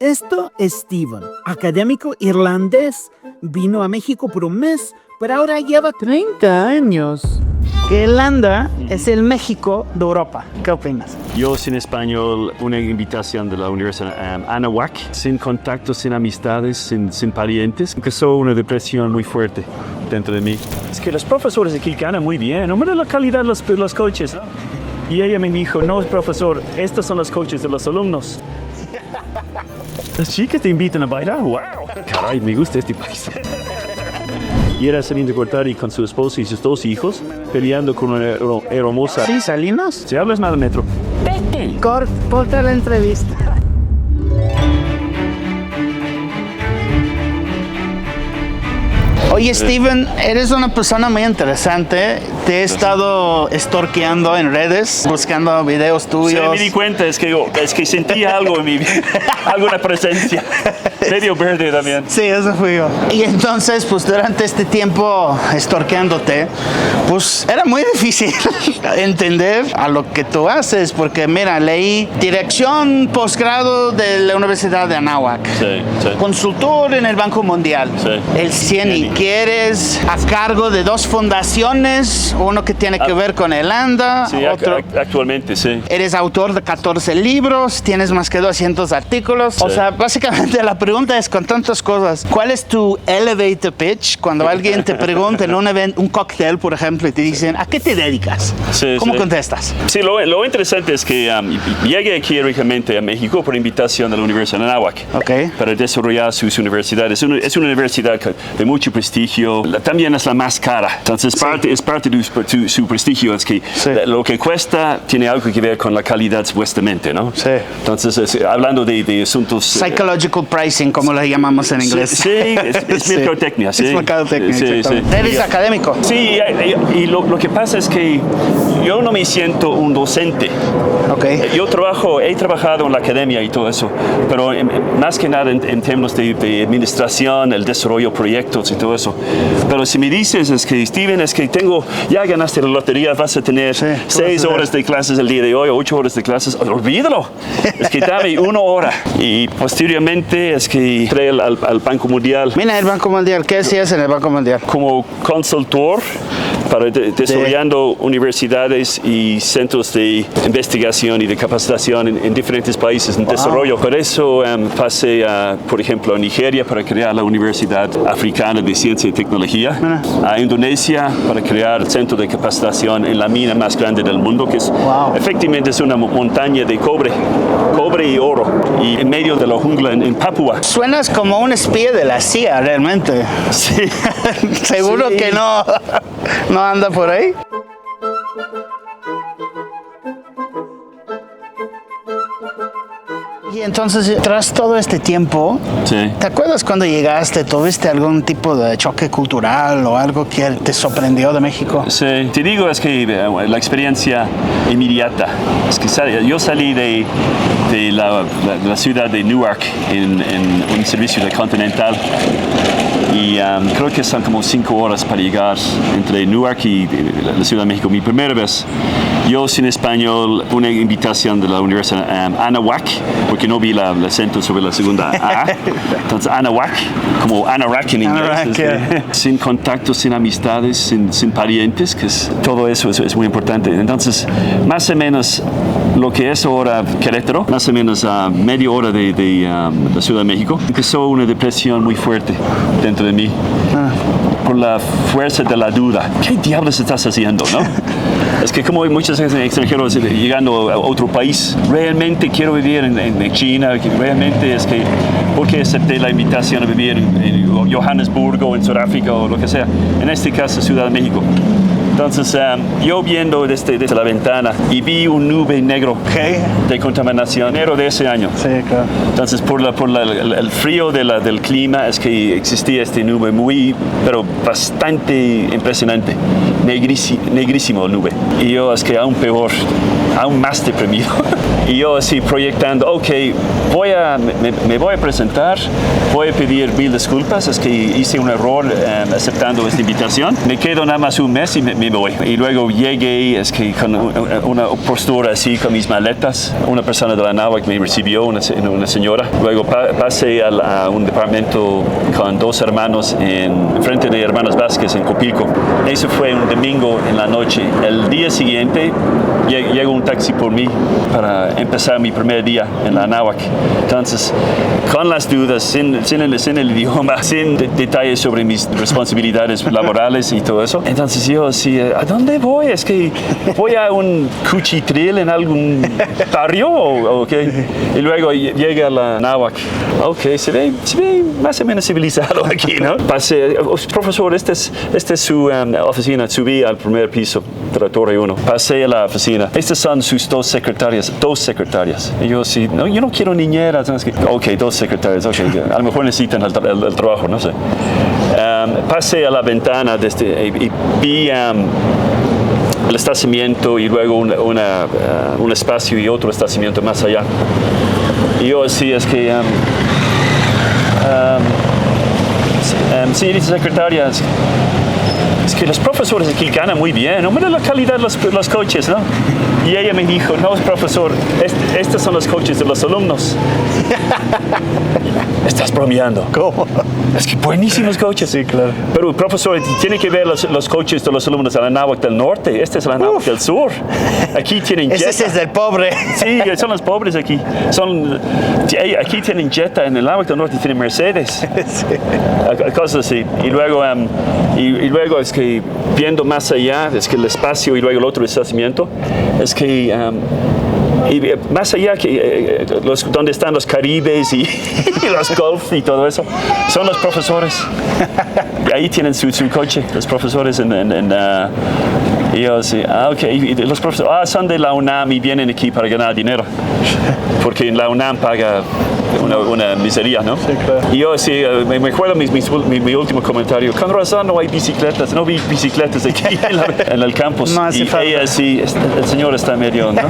Esto es Steven, académico irlandés. Vino a México por un mes, pero ahora lleva 30 años. Que Irlanda es el México de Europa. ¿Qué opinas? Yo sin español, una invitación de la Universidad Anáhuac, sin contacto, sin amistades, sin parientes. Empezó una depresión muy fuerte dentro de mí. Es que los profesores aquí ganan muy bien, no mira la calidad de los coaches. Y ella me dijo, no, profesor, estos son los coaches de los alumnos. Las chicas te invitan a bailar, wow. Caray, me gusta este país. Y era Salinas de Gortari con su esposa y sus 2 hijos peleando con una hermosa. ¿Sí, Salinas? Si hablas mal del metro. Corta la entrevista. Oye, Steven, eres una persona muy interesante. Te he estado stalkeando en redes, buscando videos tuyos. Sí, me di cuenta, es que sentí algo en mi vida, alguna presencia. Medio verde también. Sí, eso fui yo. Y entonces, pues durante este tiempo stalkeándote, pues era muy difícil entender a lo que tú haces, porque mira, leí dirección posgrado de la Universidad de Anáhuac. Sí, sí. Consultor en el Banco Mundial. Sí. El CIENI. Que eres a cargo de 2 fundaciones, uno que tiene que ver con Irlanda, sí, otro... actualmente, sí. Eres autor de 14 libros, tienes más que 200 artículos. Sí. O sea, básicamente la pregunta es, con tantas cosas, ¿cuál es tu elevator pitch cuando alguien te pregunta en un evento, un cóctel, por ejemplo, y te dicen, ¿a qué te dedicas? Sí, ¿cómo contestas? Sí, lo interesante es que llegué aquí originalmente a México por invitación de la Universidad de Anáhuac para desarrollar sus universidades. Es una universidad de mucho prestigio, también es la más cara. Entonces, es parte de su prestigio, es que lo que cuesta tiene algo que ver con la calidad supuestamente, ¿no? Sí. Entonces, hablando de asuntos... Psychological pricing, como lo llamamos en inglés. Sí, es mercadotecnia, sí. Es mercadotecnia, sí. ¿Eres académico? Sí, y lo que pasa es que yo no me siento un docente. Yo he trabajado en la academia y todo eso, pero más que nada en términos de administración, el desarrollo de proyectos y todo eso. Pero si me dices, es que Steven, es que ya ganaste la lotería, vas a tener 6 horas de clases el día de hoy, 8 horas de clases, olvídalo. Es que dame 1 hora. Y posteriormente es que entré al Banco Mundial. Mira, el Banco Mundial, ¿qué hacías en el Banco Mundial? Como consultor para desarrollando universidades y centros de investigación y de capacitación en diferentes países en desarrollo. Por eso pasé, por ejemplo, a Nigeria para crear la Universidad Africana de Ciencia y Tecnología, a Indonesia para crear el centro de capacitación en la mina más grande del mundo, que es efectivamente es una montaña de cobre y oro, y en medio de la jungla en Papúa. Suenas como un espía de la CIA, realmente. Sí. Seguro que no anda por ahí. Y entonces, tras todo este tiempo, ¿te acuerdas cuando llegaste? ¿Tuviste algún tipo de choque cultural o algo que te sorprendió de México? Sí, te digo, es que la experiencia inmediata, es que yo salí de la ciudad de Newark en un servicio de Continental y creo que son como 5 horas para llegar entre Newark y la Ciudad de México. Mi primera vez, yo sin español, una invitación de la Universidad Anáhuac, porque no vi el acento sobre la segunda A. Entonces, Anáhuac, como Anorak en inglés. Sin contacto, sin amistades, sin parientes, que todo eso es muy importante. Entonces, más o menos lo que es ahora Querétaro, más o menos a media hora de la Ciudad de México, empezó una depresión muy fuerte dentro de mí. Por la fuerza de la duda. ¿Qué diablos estás haciendo, no? Es que como hay muchos extranjeros llegando a otro país, realmente quiero vivir en China, realmente es que, ¿por qué acepté la invitación a vivir en Johannesburgo, en Sudáfrica o lo que sea? En este caso, Ciudad de México. Entonces, yo viendo desde la ventana y vi un nube negro de contaminación enero de ese año. Sí, claro. Entonces, por el frío del clima es que existía este nube pero bastante impresionante, negrísimo nube. Y yo es que aún peor, aún más deprimido. Y yo así proyectando, ok, me voy a presentar, voy a pedir 1000 disculpas, es que hice un error aceptando esta invitación. Me quedo nada más un mes y me voy. Y luego llegué, es que con una postura así, con mis maletas, una persona de la NAWAC me recibió, una señora. Luego pasé a un departamento con 2 hermanos en frente de Hermanos Vázquez en Copilco. Eso fue un domingo en la noche. El día siguiente llegó un taxi por mí para empezar mi primer día en la NAWAC. Entonces, con las dudas, sin el idioma, sin detalles sobre mis responsabilidades laborales y todo eso. Entonces yo así, ¿a dónde voy? Es que voy a un cuchitril en algún barrio o qué. Y luego llega a la NAWAC. Ok, se ve más o menos civilizado aquí, ¿no? Pasé, profesor, esta es su oficina. Subí al primer piso de la Torre 1. Pasé a la oficina. Estas son sus 2 secretarias. Y yo sí, no, yo no quiero niñeras. Ok, 2 secretarias. Okay. A lo mejor necesitan el trabajo, no sé. Pasé a la ventana y vi el estacionamiento y luego un espacio y otro estacionamiento más allá. Y yo así es que señorita secretaria, es que los profesores aquí ganan muy bien, no mira la calidad de los coches, ¿no? Y ella me dijo, no, profesor, estos son los coches de los alumnos. Estás bromeando. ¿Cómo? Es que buenísimos coches. Sí, claro. Pero, profesor, tiene que ver los coches de los alumnos de la NAWAC del norte. Este es la NAWAC del sur. Aquí tienen Jetta. Ese es del pobre. Sí, son los pobres aquí. Aquí tienen Jetta, en el NAWAC del norte tienen Mercedes. Sí. Cosas así. Y luego es que viendo más allá, es que el espacio y luego el otro estacionamiento, es que y más allá que donde están los Caribes y los Golf y todo eso, son los profesores. Ahí tienen su coche, los profesores y yo sí, ok, y los profesores, son de la UNAM y vienen aquí para ganar dinero, porque en la UNAM paga una miseria, ¿no? Sí, claro. Y yo sí, me acuerdo mi último comentario, con razón no hay bicicletas, no vi bicicletas aquí en el campus. No hace falta. Ella sí, el señor está medio, ¿no?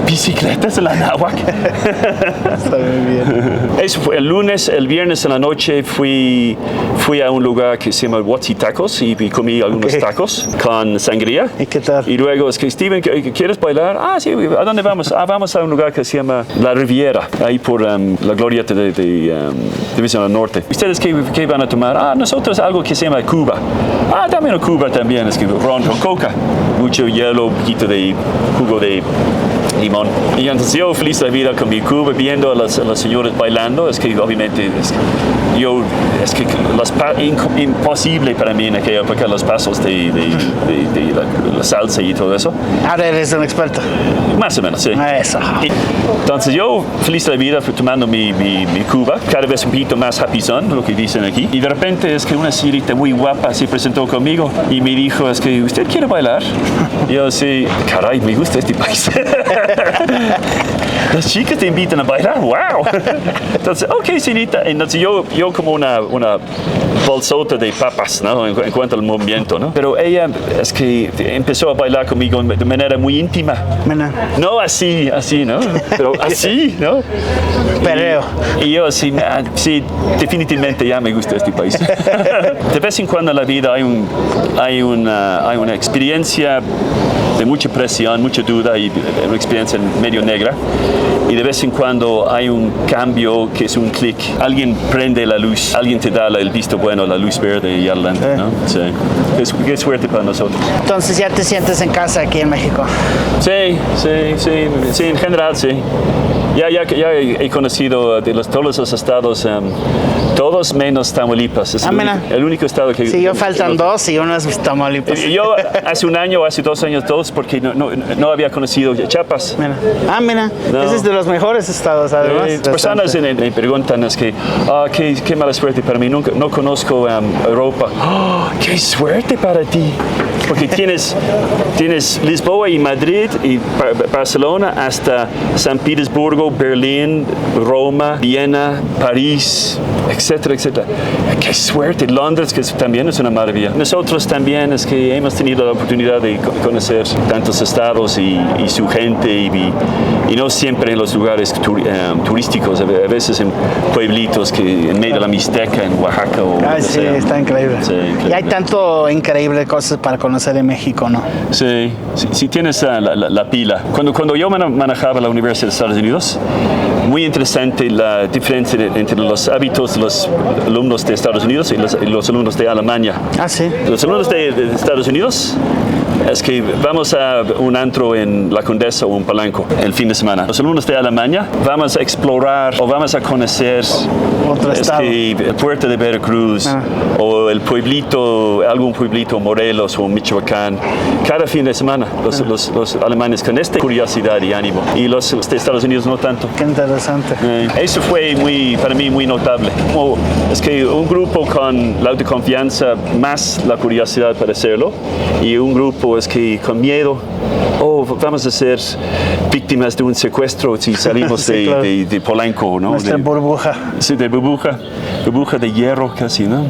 ¿Bicicletas en la NAWAC? Está muy bien. Eso fue el lunes. El viernes en la noche fui a un lugar que se llama What's Tacos y comí algunos tacos con sangría. ¿Y qué tal? Y luego es que, Steven, ¿quieres bailar? Ah, sí, ¿a dónde vamos? Vamos a un lugar que se llama La Riviera, ahí por la glorieta de División del Norte. ¿Ustedes qué van a tomar? Nosotros algo que se llama Cuba. Dame una Cuba también, es que ron con coca. Mucho hielo, un poquito de jugo de limón. Y entonces yo feliz de la vida con mi Cuba, viendo a los señores bailando. Es que obviamente es que imposible para mí en aquella época los pasos de la salsa y todo eso. Ahora eres un experto. Más o menos, sí. Eso. Entonces yo feliz de la vida fui tomando mi Cuba, cada vez un poquito más happyzón, lo que dicen aquí. Y de repente es que una señorita muy guapa se presentó conmigo y me dijo, es que ¿usted quiere bailar? Y yo sí, caray, me gusta este país. Las chicas te invitan a bailar, wow. Entonces, ok, señorita. Entonces yo como una bolsota de papas, ¿no? En cuanto al movimiento, ¿no? Pero ella es que empezó a bailar conmigo de manera muy íntima. No así, ¿no? Pero así, ¿no? Perreo. Y yo sí, definitivamente ya me gusta este país. De vez en cuando en la vida hay una experiencia de mucha presión, mucha duda y una experiencia medio negra. Y de vez en cuando hay un cambio que es un clic. Alguien prende la luz, alguien te da el visto bueno, la luz verde y adelante, ¿no? Sí. Qué suerte para nosotros. Entonces ya te sientes en casa aquí en México. Sí, en general sí. Ya he conocido todos los estados, todos menos Tamaulipas. Es el único estado que... Sí, faltan 2 y uno es Tamaulipas. Yo hace 1 año, hace 2 años, 2, porque no había conocido Chiapas. Mira, no. Ese es de los mejores estados, además. Personas me preguntan, es que, qué mala suerte para mí, no conozco Europa. ¡Qué suerte para ti! Porque tienes Lisboa y Madrid y Barcelona hasta San Petersburgo, Berlín, Roma, Viena, París, etcétera, etcétera. ¡Qué suerte! Londres, que también es una maravilla. Nosotros también es que hemos tenido la oportunidad de conocer tantos estados y su gente y no siempre en los lugares turísticos, a veces en pueblitos que en medio de la Mixteca, en Oaxaca o sí, está increíble. Sí, increíble. Y hay tanto increíble cosas para conocer en México, ¿no? Sí, si tienes la pila. Cuando yo manejaba la Universidad de Estados Unidos, muy interesante la diferencia entre los hábitos de los alumnos de Estados Unidos y los alumnos de Alemania. Ah, sí. Los alumnos de Estados Unidos es que vamos a un antro en La Condesa o un Palanco el fin de semana. Los alumnos de Alemania vamos a explorar o vamos a conocer otro estado. El puerto de Veracruz o el pueblito, algún pueblito Morelos o Michoacán. Cada fin de semana los alemanes con esta curiosidad y ánimo y los de Estados Unidos no tanto. Qué interesante. Eso fue para mí muy notable. Es que un grupo con la autoconfianza más la curiosidad para hacerlo y un grupo es que con miedo, vamos a ser víctimas de un secuestro si salimos sí, claro. de Polanco, ¿no? Nuestra burbuja. Sí, de burbuja de hierro casi, ¿no?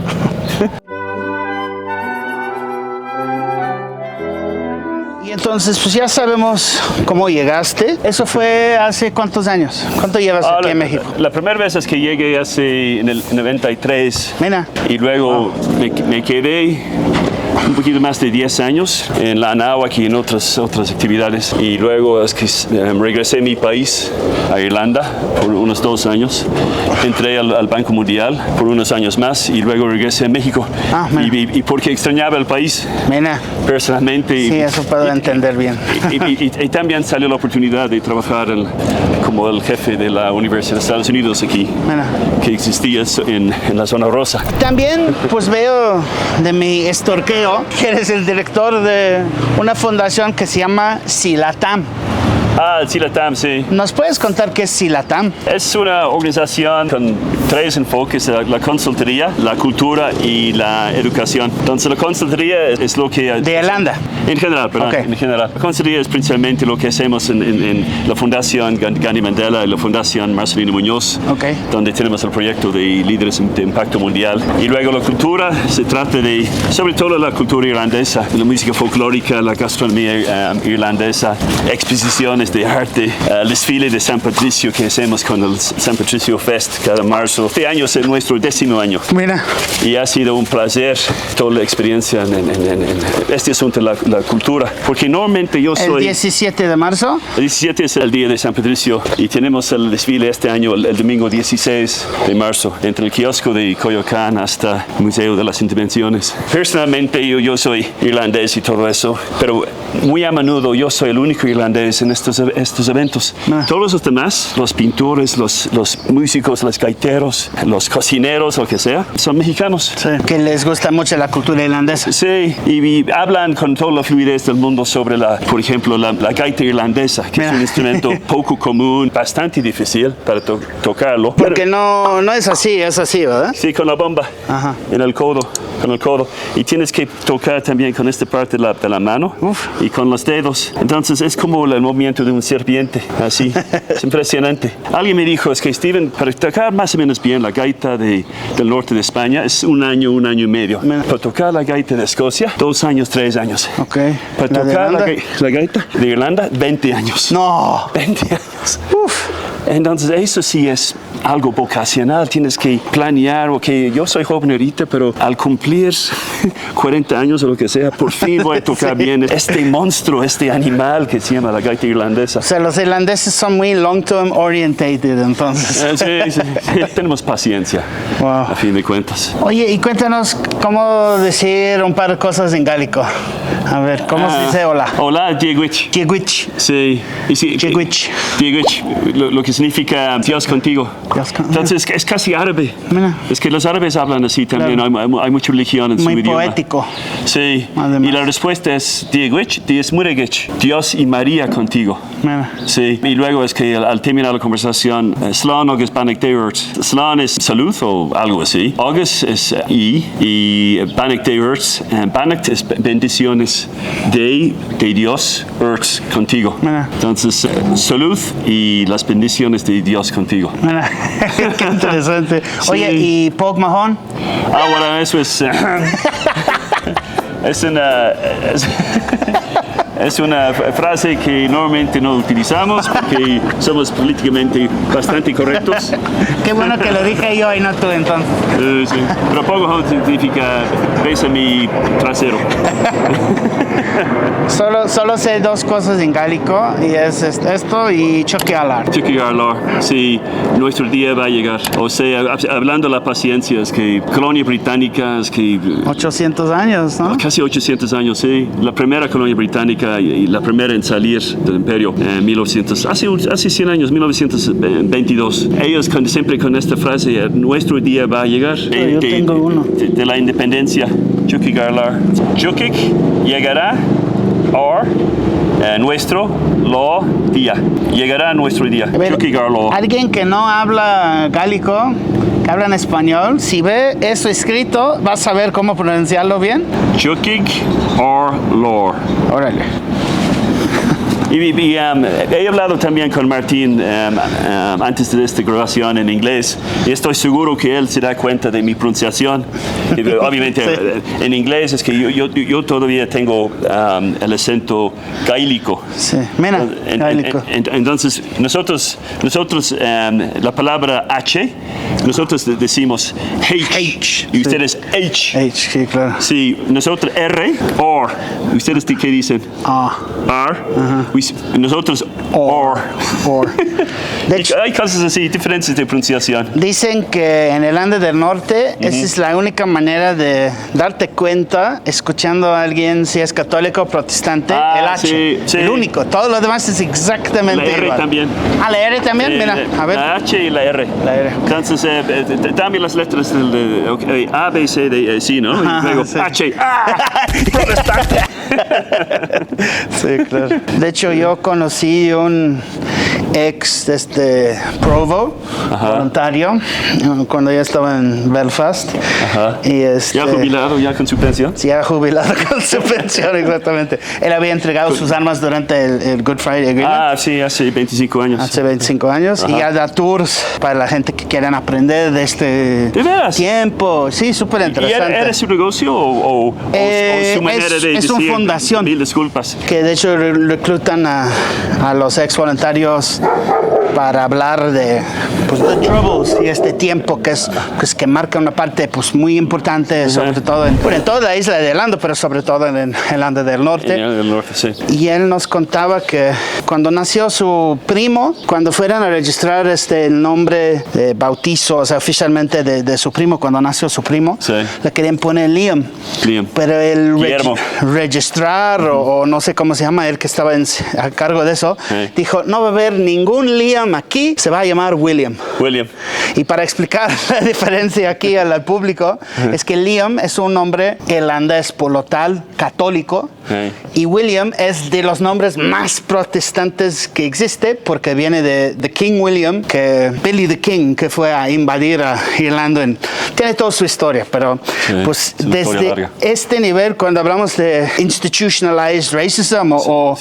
Y entonces, pues ya sabemos cómo llegaste. ¿Eso fue hace cuántos años? ¿Cuánto llevas aquí en México? La primera vez es que llegué en el 93. Mira. Y luego me quedé un poquito más de 10 años en la Anáhuac y en otras actividades. Y luego es que regresé a mi país, a Irlanda, por unos 2 años. Entré al Banco Mundial por unos años más y luego regresé a México. Y porque extrañaba el país. Mira. Personalmente. Sí, eso puedo entender bien. Y también salió la oportunidad de trabajar como el jefe de la Universidad de Estados Unidos aquí, que existía en la zona rosa. También pues veo de mi estorqueo que eres el director de una fundación que se llama SILATAM. El SILATAM, sí. ¿Nos puedes contar qué es SILATAM? Es una organización con 3 enfoques, la consultoría, la cultura y la educación. Entonces la consultoría es lo que... De Irlanda. En general, perdón, Okay. En general. La consultoría es principalmente lo que hacemos en la Fundación Gandhi Mandela y la Fundación Marcelino Muñoz, donde tenemos el proyecto de líderes de impacto mundial. Y luego la cultura, se trata de, sobre todo la cultura irlandesa, la música folclórica, la gastronomía irlandesa, exposiciones de arte, el desfile de San Patricio que hacemos con el San Patricio Fest cada marzo. Este año es nuestro 10º año. Mira. Y ha sido un placer toda la experiencia en este asunto de la cultura. Porque normalmente yo soy... ¿El 17 de marzo? El 17 es el día de San Patricio y tenemos el desfile este año el domingo 16 de marzo, entre el kiosco de Coyoacán hasta el Museo de las Intervenciones. Personalmente yo soy irlandés y todo eso, pero muy a menudo yo soy el único irlandés en estos eventos. Todos los demás, los pintores, los músicos, los gaiteros, los cocineros, lo que sea, son mexicanos. Sí. Que les gusta mucho la cultura irlandesa. Sí, y hablan con toda la fluidez del mundo sobre, por ejemplo, la gaita irlandesa, que es un instrumento poco común, bastante difícil para tocarlo. Porque no es así, ¿verdad? Sí, con la bomba, en el codo, con el codo. Y tienes que tocar también con esta parte de la mano y con los dedos. Entonces es como el movimiento de un serpiente, así. Es impresionante. Alguien me dijo, es que Steven, para tocar más o menos bien la gaita del norte de España es un año y medio. Para tocar la gaita de Escocia, 2 años, 3 años. Para tocar la gaita de Irlanda, 20 años. No. 20 años. Entonces eso sí es algo vocacional, tienes que planear, yo soy joven ahorita, pero al cumplir 40 años o lo que sea, por fin voy a tocar bien este monstruo, este animal que se llama la gaita irlandesa. O sea, los irlandeses son muy long-term oriented, entonces. Sí. Tenemos paciencia, a fin de cuentas. Oye, y cuéntanos cómo decir un par de cosas en gálico. A ver, ¿cómo se dice hola? Hola, Diegwich. Diegwich. Sí. Diegwich. Diegwich. Lo que que significa Dios contigo. Entonces es casi árabe. Mira. Es que los árabes hablan así también, hay mucha religión en su idioma. Muy poético. Sí, Además. y la respuesta es Dies Muregich, Dios y María contigo. Mira. Sí, y luego es que al terminar la conversación, Slán August Banek Deurt. Slán es salud o algo así. August es y Banek Deurt. Banek es bendiciones de Dios, Earth contigo. Mira. Entonces, salud y las bendiciones de Dios contigo. Mira. Qué interesante. Oye, Sí. ¿y Pog Mahon? Bueno, eso es... Es una frase que normalmente no utilizamos porque somos políticamente bastante correctos. Qué bueno que lo dije yo y no tú entonces. Sí. Pero poco significa besa mi trasero. Solo sé dos cosas en gálico y es esto y choquealar. Sí, nuestro día va a llegar. O sea, hablando de la paciencia, es que colonia británica, es que 800 años, ¿no? casi 800 años, sí. La primera colonia británica y la primera en salir del imperio en 1900, hace 100 años, 1922. Ellos siempre con esta frase, nuestro día va a llegar. Yo tengo uno. De la independencia. Chukik Garlar. Chukik llegará nuestro día. Llegará nuestro día. Chukik Garlar. Alguien que no habla gálico, que habla en español, si ve eso escrito, va a saber cómo pronunciarlo bien. Chukik Garlar. Órale. Y he hablado también con Martín antes de esta grabación en inglés y estoy seguro que él se da cuenta de mi pronunciación. Obviamente Sí. En inglés es que yo todavía tengo el acento gaélico. Sí, mira, gálico. Entonces nosotros la palabra H, nosotros decimos H y ustedes H. H, sí, claro. Sí, nosotros R, or. ¿Ustedes qué dicen? R. Nosotros or. De hecho, Hay cosas así, diferencias de pronunciación. dicen que en el Ande del Norte esa es la única manera de darte cuenta, escuchando a alguien si es católico o protestante, el H. sí. El único. Todo lo demás es exactamente La R igual. también. La R también, mira, a ver. La H y la R. La R. Entonces, también las letras de A, B, C, D, C, ¿no? Ajá, Y luego sí. H. Protestante. Sí, claro. De hecho, yo conocí un ex Provo, voluntario, cuando yo estaba en Belfast. Ajá. Y Ya jubilado, ya con su pensión. Sí, ya jubilado con su pensión, exactamente. Él había entregado sus armas durante el Good Friday Agreement. Sí, hace 25 años. Hace 25 años. Y ya da tours para la gente que quieran aprender de este ¿De veras? tiempo. Sí, súper ¿Y interesante. era su negocio o su manera de es decir? una fundación. Mil disculpas. Que de hecho reclutan a los ex voluntarios para hablar de Troubles y este tiempo que marca una parte muy importante, sobre todo en toda la isla de Irlanda, pero sobre todo en Irlanda del Norte. Del norte, sí. Y él nos contaba que cuando nació su primo, cuando fueron a registrar el nombre de bautizo, o sea, oficialmente de su primo, cuando nació su primo, Sí. le querían poner Liam. Pero el Guillermo. registrar, o no sé cómo se llama, él que estaba a cargo de eso, Sí. dijo, no va a haber ningún Liam aquí, se va a llamar William. Y para explicar la diferencia aquí al público, es que Liam es un nombre irlandés, por lo tal, católico, y William es de los nombres más protestantes que existe, porque viene de King William, que Billy the King, que fue a invadir a Irlanda. Tiene toda su historia, pero pues desde este nivel, cuando hablamos de institutionalized racism o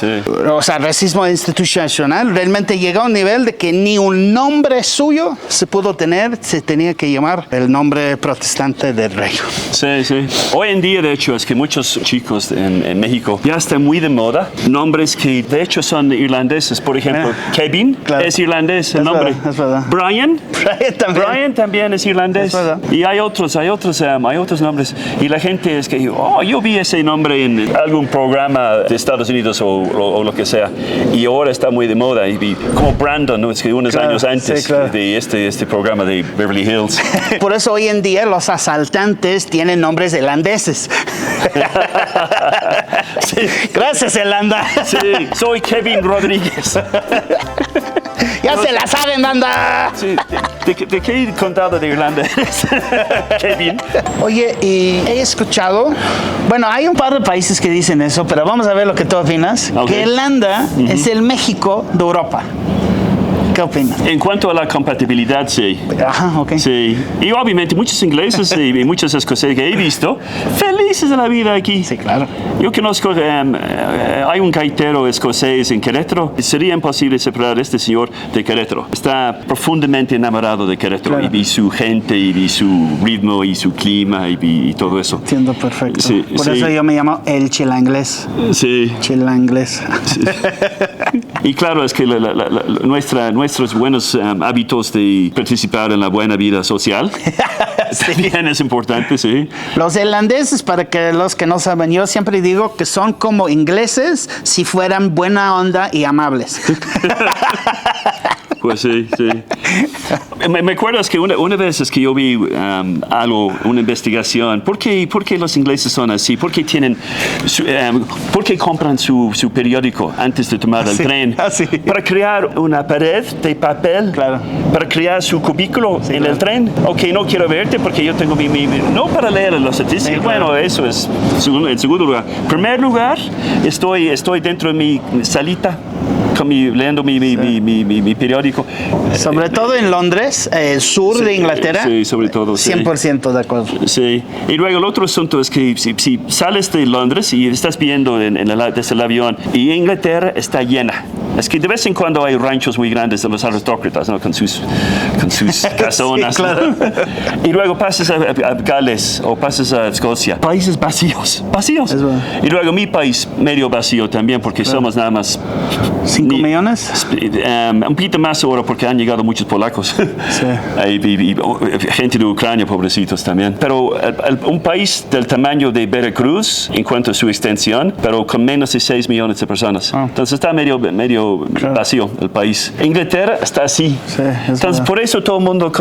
sea, racismo institucional, realmente llega a un nivel de que ni un nombre suyo se pudo tener, se tenía que llamar el nombre protestante del rey. Sí, sí. Hoy en día, de hecho, es que muchos chicos en México ya están muy de moda nombres que de hecho son irlandeses. Por ejemplo, Kevin es irlandés, el nombre. Verdad, es verdad. Brian también es irlandés. Es verdad. Y hay otros nombres. Y la gente es que, yo vi ese nombre en algún programa de Estados Unidos o lo que sea. Y ahora está muy de moda. Y vi como Brandon, ¿no? Es que unos años antes de este programa de Beverly Hills. Por eso hoy en día los asaltantes tienen nombres irlandeses. Sí. Gracias, Irlanda. Sí, soy Kevin Rodríguez. Ya se la saben, banda. Sí, ¿de qué condado de Irlanda eres? Kevin. Oye, y he escuchado, bueno, hay un par de países que dicen eso, pero vamos a ver lo que tú opinas. Ok. Que Irlanda es el México de Europa. ¿Qué opinas? En cuanto a la compatibilidad, sí. Ajá, ok. Sí, y obviamente muchos ingleses y muchos escoceses que he visto felices de la vida aquí. Sí, claro. Yo conozco, hay un gaitero escocés en Querétaro. Sería imposible separar a este señor de Querétaro. Está profundamente enamorado de Querétaro, Claro. y su gente y su ritmo y su clima y todo eso. Entiendo perfecto. Sí, Por sí. eso yo me llamo el chilanglés. Sí. Chilanglés. Y claro, es que nuestros buenos hábitos de participar en la buena vida social también es importante, sí. Los irlandeses, para que los que no saben, yo siempre digo que son como ingleses si fueran buena onda y amables. Pues sí, sí. Me acuerdo que una vez es que yo vi una investigación. ¿Por qué los ingleses son así? ¿Por qué por qué compran su periódico antes de tomar el tren? Sí. Para crear una pared de papel. Claro. Para crear su cubículo en claro. el tren. Ok, no quiero verte porque yo tengo no para leer los statistics. Sí, Bueno, claro. eso es en segundo lugar. Primer lugar, estoy dentro de mi salita leyendo mi periódico. Sobre todo en Londres, el sur de Inglaterra. Sí, sobre todo. Sí. 100% de acuerdo. Sí. Y luego el otro asunto es que si sales de Londres y estás viendo desde el avión y Inglaterra está llena. Es que de vez en cuando hay ranchos muy grandes de los aristócratas, ¿no? Con sus casonas. Sí, claro. Y luego pasas a Gales o pasas a Escocia. Países vacíos. Es verdad. Y luego mi país medio vacío también porque somos nada más 5 millones. Un poquito más ahora porque han llegado muchos polacos. Sí. Y gente de Ucrania, pobrecitos también. Pero un país del tamaño de Veracruz en cuanto a su extensión, pero con menos de 6 millones de personas. Entonces está medio Claro. vacío el país. Inglaterra está así. Sí, Entonces verdad. por eso todo el mundo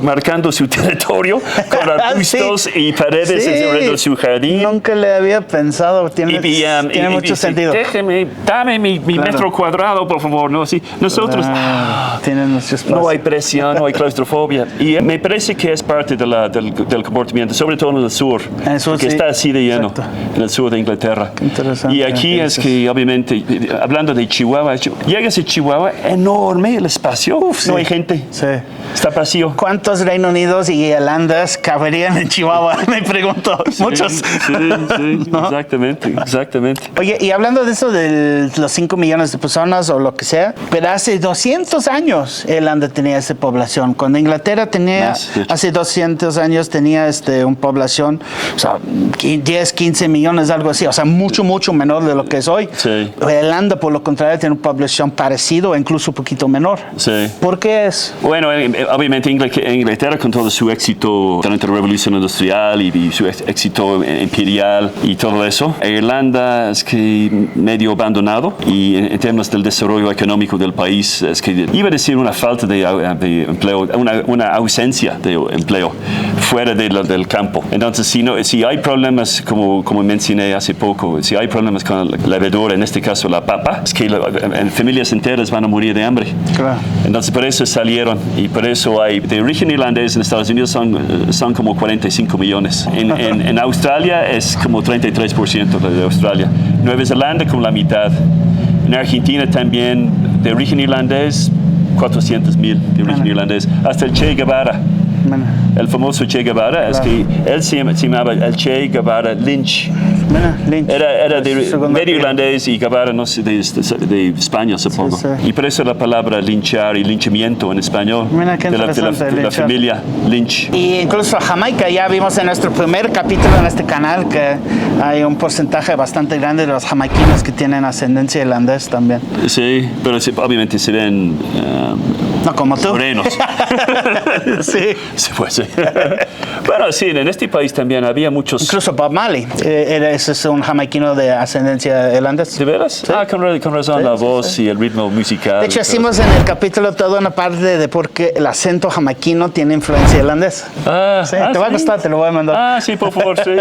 marcando su territorio con arbustos y paredes Sí. alrededor de su jardín. Nunca le había pensado. Tiene mucho sentido. Dame mi Claro. metro cuadrado, por favor. No, sí. Nosotros Tienen mucho espacio. no hay presión, no hay claustrofobia. Y me parece que es parte del comportamiento, sobre todo en el sur, En el sur, que sí. está así de lleno, Exacto. en el sur de Inglaterra. Qué interesante Y aquí que es dices. que, obviamente, hablando de Chihuahua, llegas a Chihuahua, enorme el espacio, sí. no hay gente, Sí. está vacío. ¿Cuántos Reino Unidos y Irlandas caberían en Chihuahua? Me pregunto. Muchos. Sí, ¿No? exactamente. Oye, y hablando de eso de los 5 millones de personas o lo que sea, pero hace 200 años Irlanda tenía esa población. Cuando Inglaterra tenía, Más, de hecho. hace 200 años tenía una población, o sea, 10, 15 millones, algo así, o sea, mucho menor de lo que es hoy. Sí. Irlanda, por lo contrario, tiene una población parecida o incluso un poquito menor. Sí. ¿Por qué es? Bueno, obviamente Inglaterra con todo su éxito durante la Revolución Industrial y su éxito imperial y todo eso, Irlanda es que medio abandonado y en términos del desarrollo económico del país es que iba a decir una falta de empleo, una ausencia de empleo fuera del campo. Entonces, si hay problemas, como mencioné hace poco, si hay problemas con la verdura, en este caso la papa, es que familias enteras van a morir de hambre. Claro. Entonces por eso salieron y por eso hay de origen irlandés en Estados Unidos son como 45 millones. En Australia es como 33% de Australia. Nueva Zelanda como la mitad. En Argentina también de origen irlandés 400,000 de origen irlandés. Hasta el Che Guevara. Bueno, El famoso Che Guevara, es que él se llamaba el Che Guevara Lynch. mira, Lynch. Era de Segundo medio apellido. irlandés y Guevara, no sé, de España, supongo. Sí, sí. Y por eso la palabra linchar y linchamiento en español. Mira, qué de la interesante, linchar. familia Lynch. Y incluso Jamaica, ya vimos en nuestro primer capítulo en este canal que hay un porcentaje bastante grande de los jamaiquinos que tienen ascendencia irlandesa también. Sí, pero obviamente se ven No como tú. morenos. Sí. Sí, pues sí. Bueno, sí, en este país también había muchos... Incluso Bob Marley, ese es un jamaiquino de ascendencia irlandesa. ¿De veras? Sí. Con razón, la voz y el ritmo musical. De hecho, hicimos en el capítulo toda una parte de por qué el acento jamaiquino tiene influencia irlandesa. Te va a gustar, te lo voy a mandar. Sí, por favor, sí.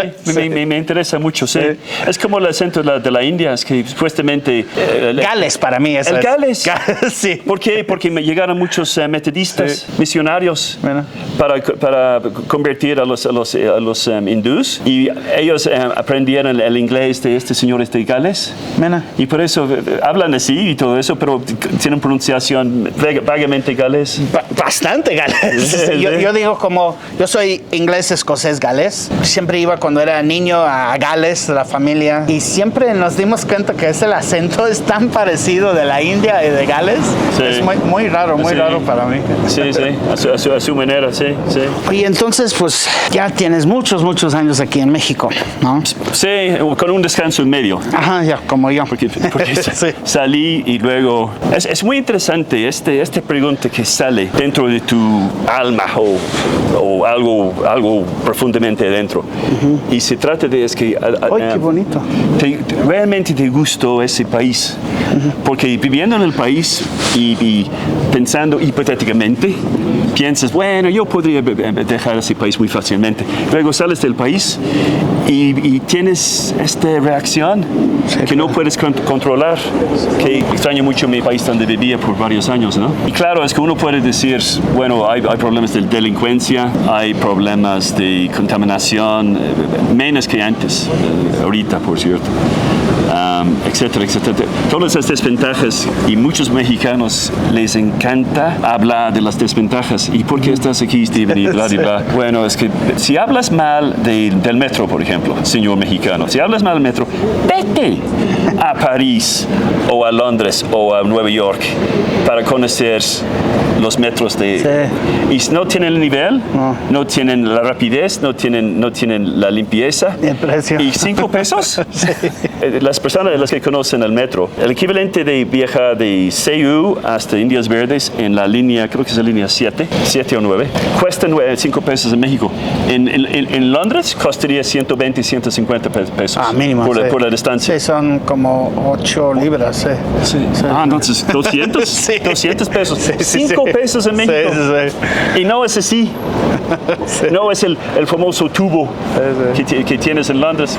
Me interesa mucho, sí. Es como el acento de la India, es que supuestamente... Gales para mí, eso ¿El Gales? Sí. ¿Por qué? Porque me llegaron muchos metodistas, misionarios, para convertir a los hindús, y ellos aprendieron el inglés de este señor de Gales. Y por eso hablan así y todo eso, pero tienen pronunciación vagamente galés. Bastante galés. Yo digo yo soy inglés, escocés, galés. Siempre iba cuando era niño a Gales, la familia, y siempre nos dimos cuenta que el acento es tan parecido de la India y de Gales. Sí. Es muy raro para mí. Sí, a su manera, sí. Y entonces, pues, ya tienes muchos años aquí en México, ¿no? Sí, con un descanso en medio. Ajá, ya, como yo. Porque salí y luego... Es muy interesante esta pregunta que sale dentro de tu alma o algo profundamente dentro. Y se trata de ¡ay, qué bonito! ¿Realmente te gustó ese país? Porque viviendo en el país y pensando hipotéticamente, piensas, bueno, yo podría dejar ese país muy fácilmente. Luego sales del país y tienes esta reacción que no puedes controlar, que extraño mucho mi país donde vivía por varios años, ¿no? Y claro, es que uno puede decir, bueno, hay problemas de delincuencia, hay problemas de contaminación, menos que antes, ahorita, por cierto. Etcétera. Todas esas desventajas, y muchos mexicanos les encanta hablar de las desventajas. ¿Y por qué estás aquí, Steven? Y bla, bla. Bueno, es que si hablas mal del metro, por ejemplo, señor mexicano, si hablas mal del metro, vete a París o a Londres o a Nueva York para conocer los metros y no tienen el nivel, no tienen la rapidez, no tienen la limpieza. El precio. ¿Y 5 pesos? Las personas las que conocen el metro, el equivalente de viajar de CU hasta Indias Verdes en la línea, creo que es la línea 7 o 9, cuesta 5 pesos en México. En Londres costaría 120, 150 pesos. Mínimo. Por la distancia. Sí, son como 8 libras. Sí. Entonces, 200? Sí. 200 pesos. Sí, 5 pesos en México. Sí. Y no es así. No es el famoso tubo que tienes en Londres.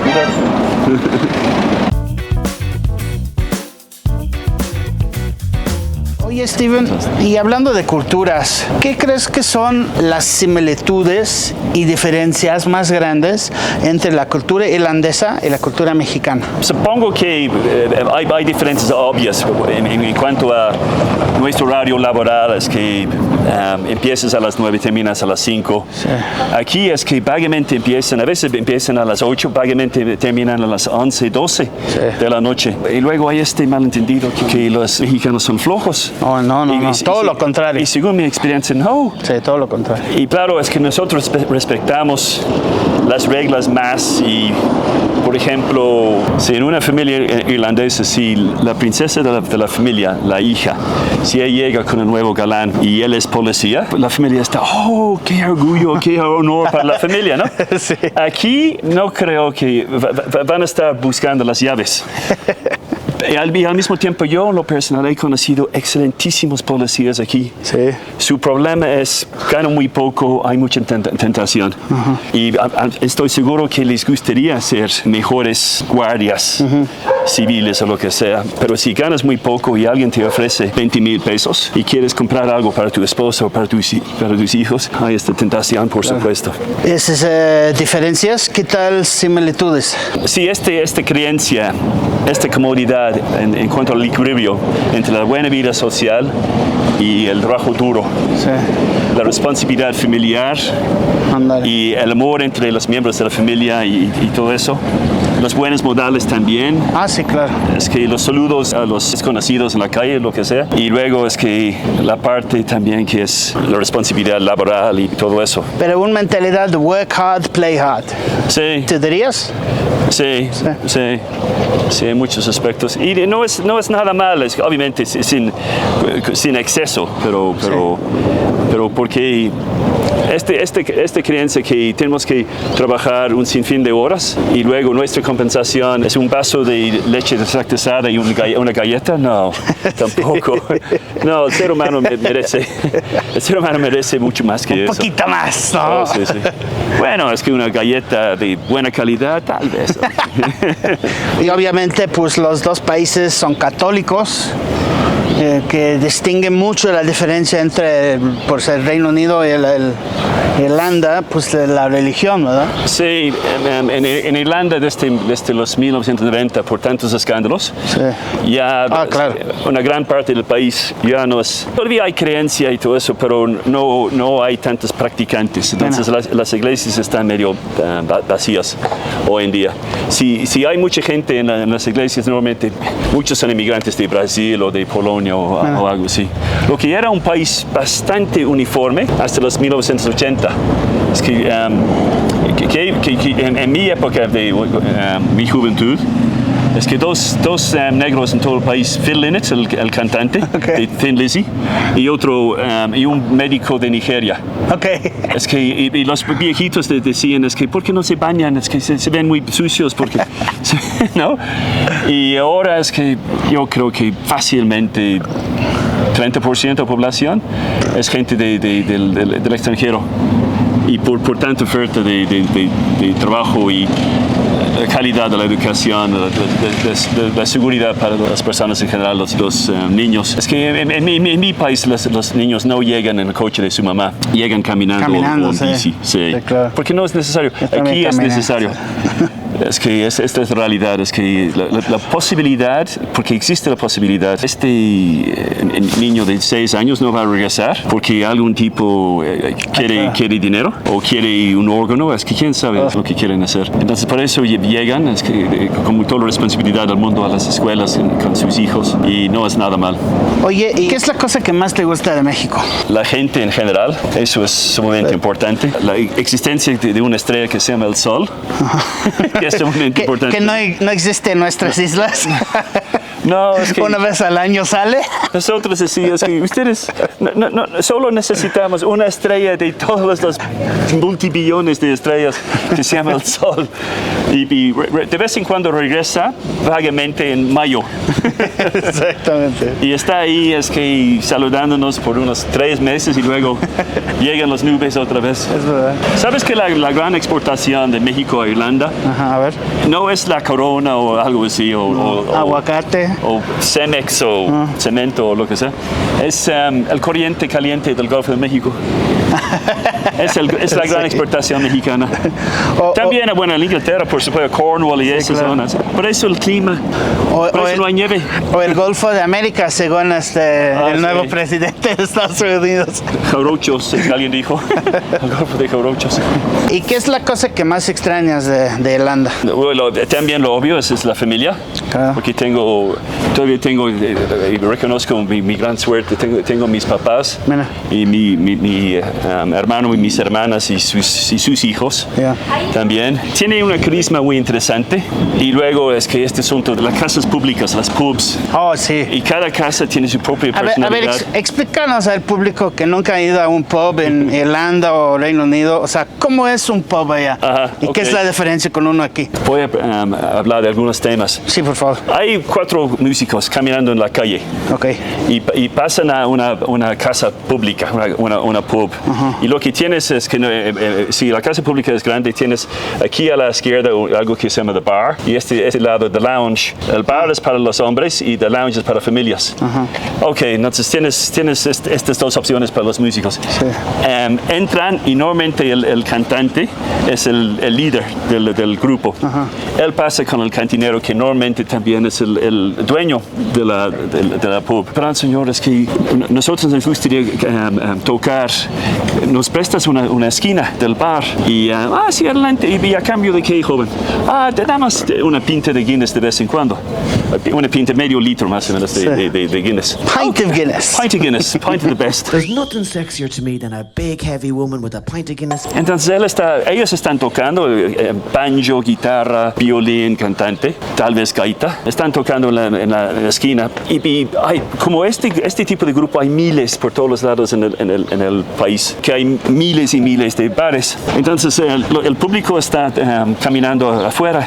Oye, Steven, y hablando de culturas, ¿qué crees que son las similitudes y diferencias más grandes entre la cultura irlandesa y la cultura mexicana? Supongo que hay diferencias obvias en cuanto a nuestro horario laboral, es que empiezas a las 9 y terminas a las 5. Sí. Aquí es que vagamente a veces empiezan a las 8, vagamente terminan a las 11, 12 de la noche. Y luego hay este malentendido que los mexicanos son flojos. No. Todo lo contrario. Y según mi experiencia, no. Sí, todo lo contrario. Y claro, es que nosotros respetamos las reglas más y, por ejemplo, si en una familia irlandesa, si la princesa de la familia, la hija, si ella llega con un nuevo galán y él es policía, la familia está, qué orgullo, qué honor para la familia, ¿no? Sí. Aquí no creo que van a estar buscando las llaves. Y al mismo tiempo, yo en lo personal he conocido excelentísimos policías aquí. Sí. Su problema es, ganan muy poco, hay mucha tentación. Y estoy seguro que les gustaría ser mejores guardias civiles o lo que sea. Pero si ganas muy poco y alguien te ofrece 20,000 pesos y quieres comprar algo para tu esposo o para tus hijos, hay esta tentación, por supuesto. ¿Esas diferencias? ¿Qué tal similitudes? Sí, esta creencia, esta comodidad en cuanto al equilibrio entre la buena vida social y el trabajo duro, la responsabilidad familiar y el amor entre los miembros de la familia y todo eso. Los buenos modales también. Sí, claro. Es que los saludos a los desconocidos en la calle, lo que sea. Y luego es que la parte también que es la responsabilidad laboral y todo eso. Pero una mentalidad de work hard, play hard. Sí. ¿Te dirías? Sí, en muchos aspectos. Y no es nada mal, es, obviamente sin exceso, pero porque Esta creencia que tenemos que trabajar un sinfín de horas y luego nuestra compensación es un vaso de leche deslactosada y una galleta, no, tampoco. No, el ser humano merece mucho más que eso. Un poquito más, ¿no? Oh, sí. Bueno, es que una galleta de buena calidad, tal vez. Y obviamente, pues los dos países son católicos, que distinguen mucho la diferencia entre, por ser Reino Unido y Irlanda, pues la religión, ¿verdad? Sí, en Irlanda desde los 1990, por tantos escándalos, Sí. ya claro. Una gran parte del país ya no es... Todavía hay creencia y todo eso, pero no hay tantos practicantes. Entonces las iglesias están medio vacías hoy en día. Si hay mucha gente en las iglesias, normalmente muchos son inmigrantes de Brasil o de Polonia o algo así. Lo que era un país bastante uniforme hasta los 1980. Es que en mi época de mi juventud, es que dos negros en todo el país, Phil Lynott, el cantante de Thin Lizzy, y un médico de Nigeria. Okay. Es que y los viejitos decían, es que ¿por qué no se bañan? Es que se ven muy sucios, porque ¿no? Y ahora es que yo creo que fácilmente 30% de la población es gente del extranjero, y por tanta oferta de trabajo y la calidad de la educación, la seguridad para las personas en general, los niños. Es que en mi país los niños no llegan en el coche de su mamá, llegan caminando o en bici. Sí. Claro. Porque no es necesario. Aquí es necesario. Es que esta es la realidad, es que la posibilidad, porque existe la posibilidad, niño de 6 años no va a regresar porque algún tipo quiere dinero o quiere un órgano, es que quién sabe lo que quieren hacer. Entonces por eso llegan, es que con toda la responsabilidad del mundo, a las escuelas con sus hijos, y no es nada mal. Oye, ¿y qué es la cosa que más te gusta de México? La gente en general, eso es sumamente importante. La existencia de una estrella que se llama el Sol. Es sumamente importante. Que no existe en nuestras islas. No, es que una vez al año sale. Nosotros decíamos que ustedes solo necesitamos una estrella de todos los multibillones de estrellas que se llama el Sol. Y de vez en cuando regresa vagamente en mayo. Exactamente. Y está ahí, es que saludándonos por unos 3 meses y luego llegan las nubes otra vez. Es verdad. ¿Sabes que la gran exportación de México a Irlanda Ajá, a ver. no es la corona o algo así, o aguacate, o Cemex o cemento o lo que sea? Es el corriente caliente del Golfo de México. Es la gran exportación mexicana. También, bueno, en Inglaterra, por supuesto, Cornwall y esas zonas. Por eso el clima, por eso no hay nieve. O el Golfo de América, según el nuevo presidente de Estados Unidos. Jarochos, alguien dijo. El Golfo de Jarochos. ¿Y qué es la cosa que más extrañas de Irlanda? Bueno, también lo obvio es la familia. Claro. Porque todavía tengo, y reconozco mi gran suerte, tengo mis papás. Mira. Y mi hermano y mis hermanas y sus hijos también. Tiene una carisma muy interesante. Y luego es que este asunto de las casas públicas, las pubs. Oh, sí. Y cada casa tiene su propia personalidad. A ver, explícanos al público que nunca ha ido a un pub en Irlanda o Reino Unido, o sea, ¿cómo es un pub allá? Ajá, ¿Y qué es la diferencia con uno aquí? Voy a hablar de algunos temas. Sí, por favor. Hay 4 músicos caminando en la calle. Ok. Y pasan a una casa pública, una pub. Y lo que tienes es que si la casa pública es grande, tienes aquí a la izquierda algo que se llama the bar, y este lado the lounge. El bar es para los hombres y the lounge es para familias. Ok, entonces tienes estas 2 opciones para los músicos. Sí. Entran y normalmente el cantante es el líder del grupo. Él pasa con el cantinero, que normalmente también es el dueño de la pub. Pero señores, que nosotros nos gustaría tocar, nos prestas una esquina del bar, y sí, adelante, y a cambio de qué, joven, te damos una pinta de Guinness de vez en cuando. una pinta medio litro más o menos de Guinness. Pint of Guinness. Pint of Guinness, pint of the best. There's nothing sexier to me than a big heavy woman with a pint of Guinness. Entonces ellos están tocando banjo, guitarra, violín, cantante, tal vez gaita. Están tocando en la esquina y hay, como este tipo de grupo hay miles por todos los lados en el país, que hay miles y miles de bares. Entonces el público está caminando afuera.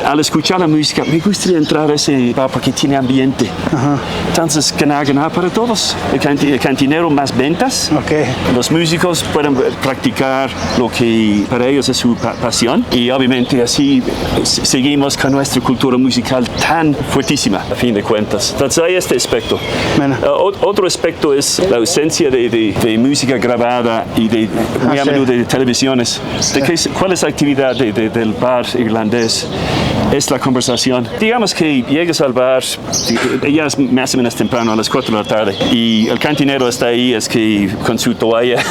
Al escuchar la música, me gustaría entrar a ese bar porque tiene ambiente. Entonces, ganar para todos. El cantinero más ventas. Okay. Los músicos pueden practicar lo que para ellos es su pasión. Y obviamente así seguimos con nuestra cultura musical tan fuertísima, a fin de cuentas. Entonces, hay este aspecto. Bueno. Otro aspecto es la ausencia de música grabada y muy a menudo de televisiones. Sí. ¿Cuál es la actividad del bar irlandés? Es la conversación. Digamos que llegas al bar, ya es más o menos temprano, a las 4 de la tarde, y el cantinero está ahí, es que con su toalla,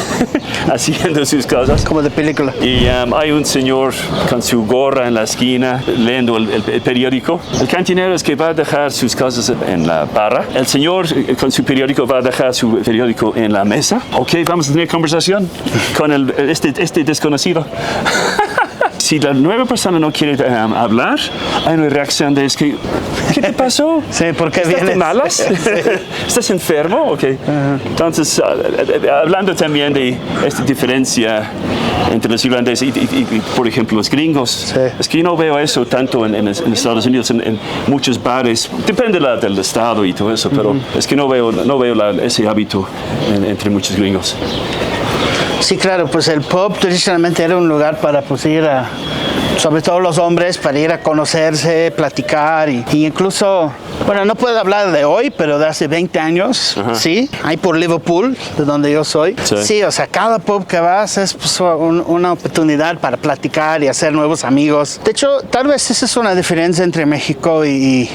haciendo sus cosas. Como de película. Y hay un señor con su gorra en la esquina, leyendo el periódico. El cantinero es que va a dejar sus cosas en la barra. El señor con su periódico va a dejar su periódico en la mesa. Ok, vamos a tener conversación con este desconocido. Si la nueva persona no quiere hablar, hay una reacción de ¿qué te pasó? Sí, ¿por qué ¿Estás de vienes? malas? Sí. ¿Estás enfermo? Okay. Entonces, hablando también de esta diferencia entre los irlandeses y, por ejemplo, los gringos, sí. Es que yo no veo eso tanto en Estados Unidos, en muchos bares. Depende del estado y todo eso, pero es que no veo ese hábito entre muchos gringos. Sí, claro, pues el pub tradicionalmente era un lugar para pues ir a, sobre todo los hombres, para ir a conocerse, platicar y incluso, bueno, no puedo hablar de hoy, pero de hace 20 años, sí, ahí por Liverpool, de donde yo soy. Sí, o sea, cada pub que vas es pues, una oportunidad para platicar y hacer nuevos amigos. De hecho, tal vez esa es una diferencia entre México y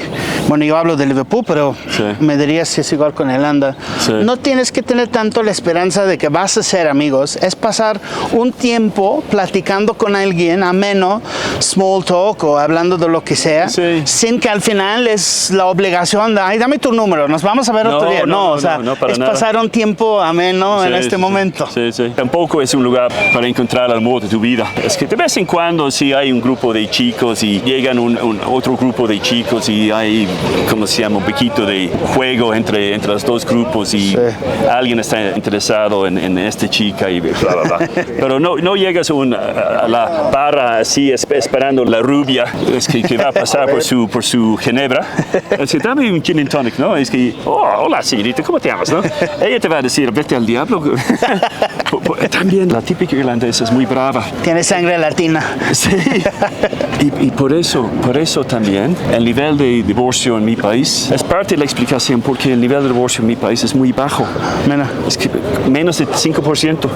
bueno, yo hablo de Liverpool, pero me diría si es igual con Irlanda. Sí. No tienes que tener tanto la esperanza de que vas a ser amigos, es pasar un tiempo platicando con alguien ameno, small talk o hablando de lo que sea, sin que al final es la obligación de, ay, dame tu número, nos vamos a ver otro día. No, o sea, es nada. Pasar un tiempo ameno en este momento. Sí. Tampoco es un lugar para encontrar el amor de tu vida. Es que de vez en cuando sí hay un grupo de chicos y llegan otro grupo de chicos y hay, como se llama, un poquito de juego entre los dos grupos y alguien está interesado en esta chica y bla, bla, bla. Pero no llegas a la barra así esperando la rubia que va a pasar por su ginebra. Es que dame un gin and tonic, ¿no? Es que, hola señorita, ¿cómo te llamas, no? Ella te va a decir, vete al diablo. También la típica irlandesa es muy brava. Tiene sangre latina. Sí. Y por eso también el nivel de divorcio en mi país es parte de la explicación porque el nivel de divorcio en mi país es muy bajo. Es que menos de 5%.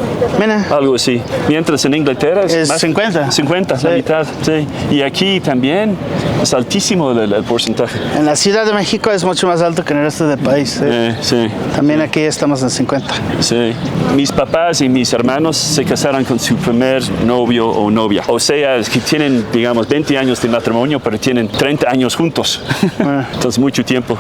Algo así. Mientras en Inglaterra es más 50. 50, la mitad. Sí. Y aquí también es altísimo el porcentaje. En la Ciudad de México es mucho más alto que en el resto del país. Sí. También aquí estamos en 50. Sí. Mis papás y mis hermanos se casaron con su primer novio o novia. O sea, es que tienen, digamos, 20 años de matrimonio, pero tienen 30 años juntos. Entonces, mucho tiempo.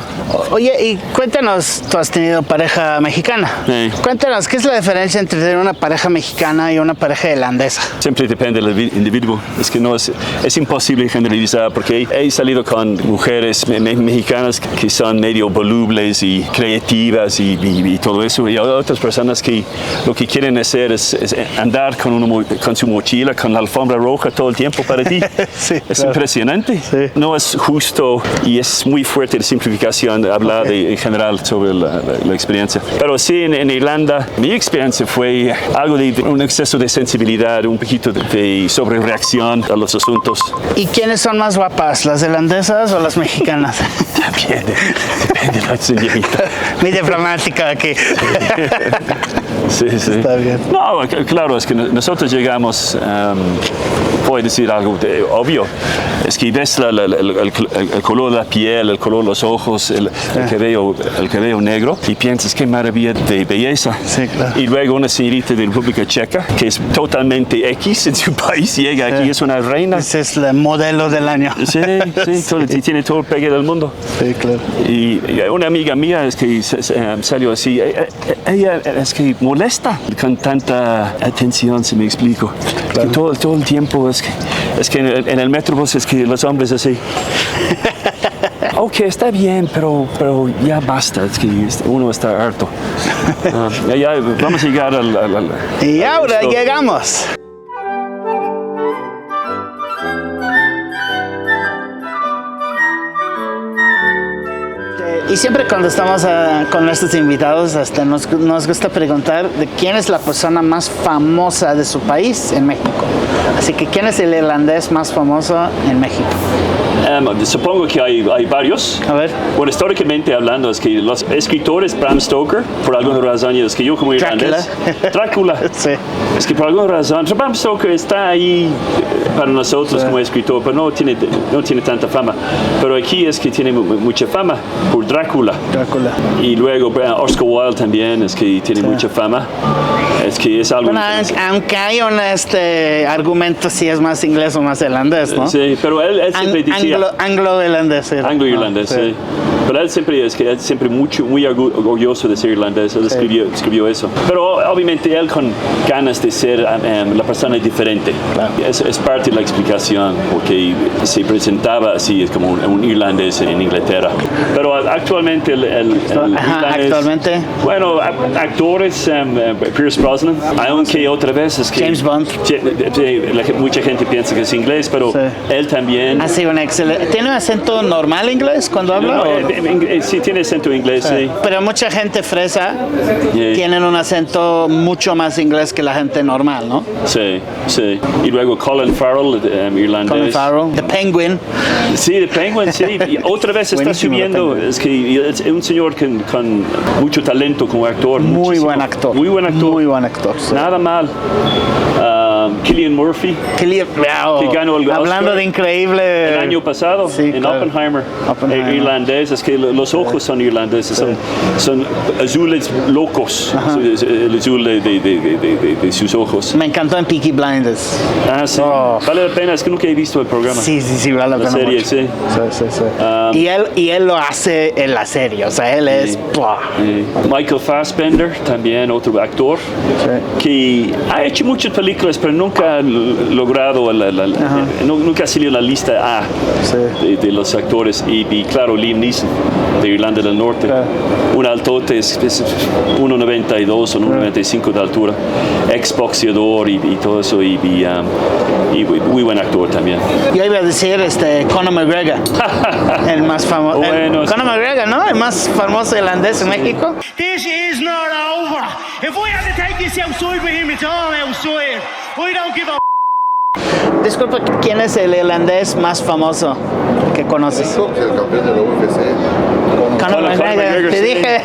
Oye, y cuéntanos, tú has tenido pareja mexicana. Sí. Cuéntanos, ¿qué es la diferencia entre tener una pareja mexicana y una pareja irlandesa? Siempre depende del individuo. Es que no es imposible generalizar porque he salido con mujeres mexicanas que son medio volubles y creativas y todo eso. Y hay otras personas que lo que quieren hacer es andar con su mochila, con la alfombra roja todo el tiempo para ti. Es impresionante. Sí. No es justo y es muy fuerte la simplificación de hablar en general sobre la experiencia. Pero sí, en Irlanda, mi experiencia fue algo de un exceso de sensibilidad, un poquito de sobrereacción a los asuntos. ¿Y quiénes son más guapas, las irlandesas o las mexicanas? También, depende de la señorita. Muy diplomática aquí. Sí. Está bien. No, claro, es que nosotros llegamos, voy a decir algo obvio, es que ves el color de la piel, el color de los ojos, el cabello negro y piensas qué maravilla de belleza. Sí, claro. Y luego una señorita de República Checa, que es totalmente X en su país, llega aquí, es una reina. Ese es el modelo del año. Sí, tiene todo el pegue del mundo. Sí, claro. Y una amiga mía es que salió así, ella es que molesta con tanta atención, si me explico. Claro. Que todo el tiempo es que en el metrobús es que los hombres así. Ok, está bien, pero ya basta, es que uno está harto. Ya vamos a llegar al y ahora llegamos. Y siempre cuando estamos con nuestros invitados, nos gusta preguntar de quién es la persona más famosa de su país en México. Así que, ¿quién es el irlandés más famoso en México? Supongo que hay varios. A ver. Bueno, históricamente hablando, es que los escritores, Bram Stoker, por alguna razón, es que yo como irlandés... Drácula. Sí. Es que por alguna razón, Bram Stoker está ahí para nosotros como escritor, pero no tiene tanta fama. Pero aquí es que tiene mucha fama por Drácula. Y luego Oscar Wilde también es que tiene mucha fama. Es que es algo... Bueno, aunque hay un argumento si es más inglés o más irlandés, ¿no? Sí, pero él siempre decía... Anglo-irlandés. Anglo-irlandés, sí. Pero él siempre muy orgulloso de ser irlandés. Él escribió eso. Pero obviamente él con ganas de ser la persona diferente. Claro. Es parte de la explicación, porque se presentaba así, es como un irlandés en Inglaterra. Pero actualmente el irlandés... Actualmente. Bueno, actores, Pierce Brosnan, aunque otra vez es que... James Bond. Mucha gente piensa que es inglés, pero él también... Ha sido un excelente... ¿Tiene un acento normal inglés cuando habla? No, sí, tiene acento inglés, sí. Pero mucha gente fresa tienen un acento mucho más inglés que la gente normal, ¿no? Sí. Y luego Colin Farrell, irlandés. Colin Farrell, The Penguin. Sí, The Penguin, sí. Y otra vez está subiendo. Es que es un señor con mucho talento como actor. Muy buen actor. Sí. Nada mal. Cillian Murphy, que ganó el hablando Oscar de increíble el año pasado en Oppenheimer. Irlandés, es que los ojos son irlandeses, son azules locos. El azul de sus ojos. Me encantó en Peaky Blinders. Sí. Vale la pena, es que nunca he visto el programa. Sí, vale la pena. La serie, mucho. Sí. Y él lo hace en la serie, o sea, él es... Michael Fassbender, también otro actor, que ha hecho muchas películas, pero nunca ha logrado, nunca ha salido en la lista A de los actores. Y claro, Liam Neeson, de Irlanda del Norte. Un altote, es 1,92 o 1,95 de altura, exboxeador y todo eso, y muy buen actor también. Yo iba a decir Conor McGregor, el más famoso. Bueno, Conor McGregor, ¿no? El más famoso irlandés en México. This is not over. If we have to take this outside with him, it's all outside. We don't give a... Disculpa, ¿quién es el irlandés más famoso que conoces? El campeón de la UFC. Conor McGregor, te dije.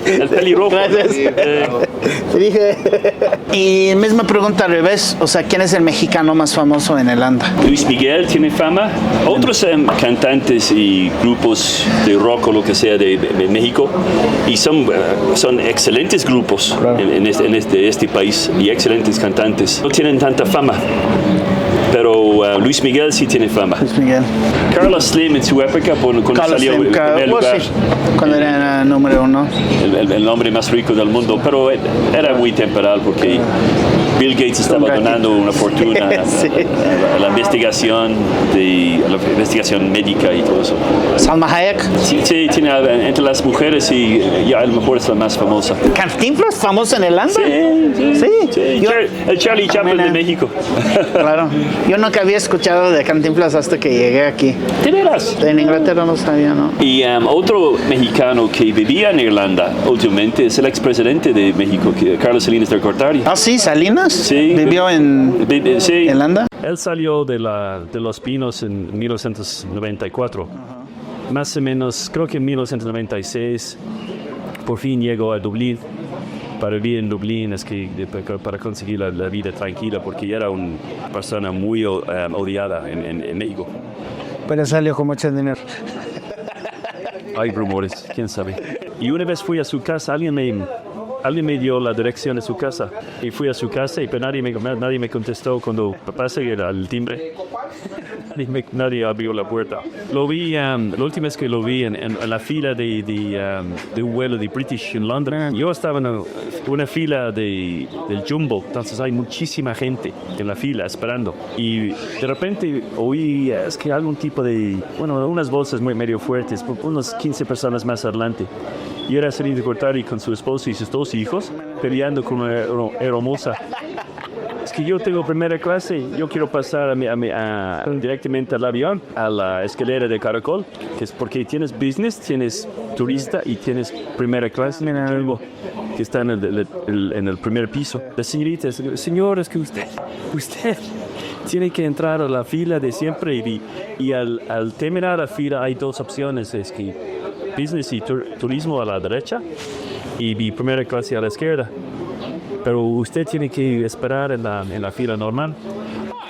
El pelirrojo. Gracias. Te dije. Y misma pregunta al revés, o sea, ¿quién es el mexicano más famoso en Irlanda? Luis Miguel tiene fama. Otros cantantes y grupos de rock o lo que sea de México, y son excelentes grupos en este país, y excelentes cantantes. No tienen tanta fama, pero Luis Miguel sí tiene fama. Luis Miguel. Carlos Slim en su época, cuando salió en primer lugar, cuando era número 1. el hombre más rico del mundo, pero era muy temporal porque Bill Gates estaba donando una fortuna a la investigación médica y todo eso. Salma Hayek. Sí, tiene entre las mujeres, y ya a lo mejor es la más famosa. ¿Cantinflas famoso en Irlanda? Sí. El Charlie Chaplin de México. Claro. Yo nunca había escuchado de Cantinflas hasta que llegué aquí. ¿De veras? En Inglaterra no sabía, ¿no? Y otro mexicano que vivía en Irlanda últimamente es el expresidente de México, Carlos Salinas de Gortari. Ah, sí, Salinas. Sí. ¿Vivió en Irlanda? Él salió de Los Pinos en 1994. Más o menos, creo que en 1996, por fin llegó a Dublín. para vivir en Dublín para conseguir la vida tranquila, porque era una persona muy odiada en México. Pero salió con mucho dinero. Hay rumores, quién sabe. Y una vez fui a su casa, alguien me dio la dirección de su casa. Y fui a su casa y nadie me contestó cuando pasé al timbre. Nadie abrió la puerta. Lo vi, la última vez que lo vi en la fila de un vuelo de British en Londres. Yo estaba en una fila del Jumbo, entonces hay muchísima gente en la fila esperando. Y de repente oí algún tipo de, unas voces medio fuertes, unas 15 personas más adelante. Y era saliendo de cortar y con su esposo y sus 2 hijos peleando con una hermosa. Es que yo tengo primera clase, yo quiero pasar directamente al avión, a la escalera de caracol, que es porque tienes business, tienes turista y tienes primera clase, que está en el primer piso. La señorita, señor, es que usted tiene que entrar a la fila de siempre y al terminar la fila hay 2 opciones, es que business y turismo a la derecha y mi primera clase a la izquierda. Pero usted tiene que esperar en la fila normal.